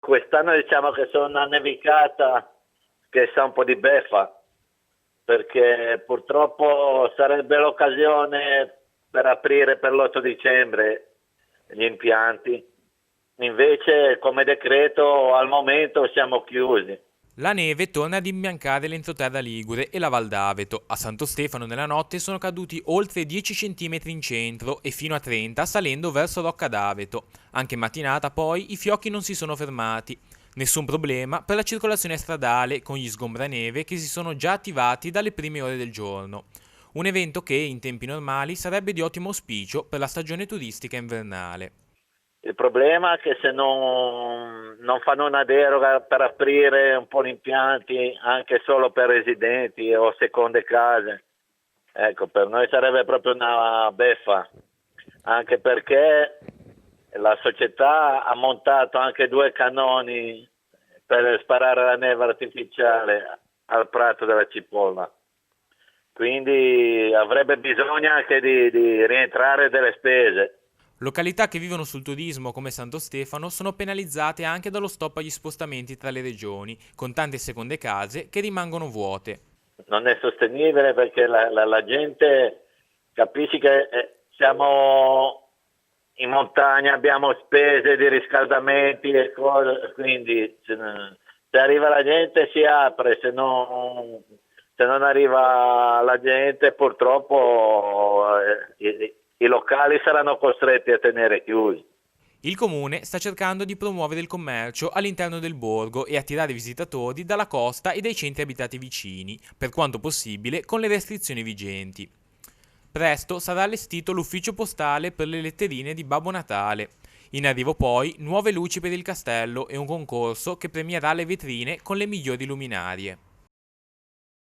Quest'anno diciamo che c'è una nevicata che sa un po' di beffa, perché purtroppo sarebbe l'occasione per aprire per l'8 dicembre gli impianti. Invece come decreto al momento siamo chiusi. La neve torna ad imbiancare l'entroterra ligure e la Val d'Aveto. A Santo Stefano nella notte sono caduti oltre 10 cm in centro e fino a 30 salendo verso Rocca d'Aveto. Anche in mattinata poi i fiocchi non si sono fermati. Nessun problema per la circolazione stradale con gli sgombraneve che si sono già attivati dalle prime ore del giorno. Un evento che in tempi normali sarebbe di ottimo auspicio per la stagione turistica invernale. Il problema è che se non fanno una deroga per aprire un po' gli impianti anche solo per residenti o seconde case, ecco, per noi sarebbe proprio una beffa, anche perché la società ha montato anche 2 cannoni per sparare la neve artificiale al prato della Cipolla. Quindi avrebbe bisogno anche di rientrare delle spese. Località che vivono sul turismo come Santo Stefano sono penalizzate anche dallo stop agli spostamenti tra le regioni, con tante seconde case che rimangono vuote. Non è sostenibile perché la gente capisci che siamo in montagna, abbiamo spese di riscaldamenti e cose, quindi se arriva la gente si apre, se non arriva la gente purtroppo i locali saranno costretti a tenere chiusi. Il comune sta cercando di promuovere il commercio all'interno del borgo e attirare visitatori dalla costa e dai centri abitati vicini, per quanto possibile con le restrizioni vigenti. Presto sarà allestito l'ufficio postale per le letterine di Babbo Natale. In arrivo poi nuove luci per il castello e un concorso che premierà le vetrine con le migliori luminarie.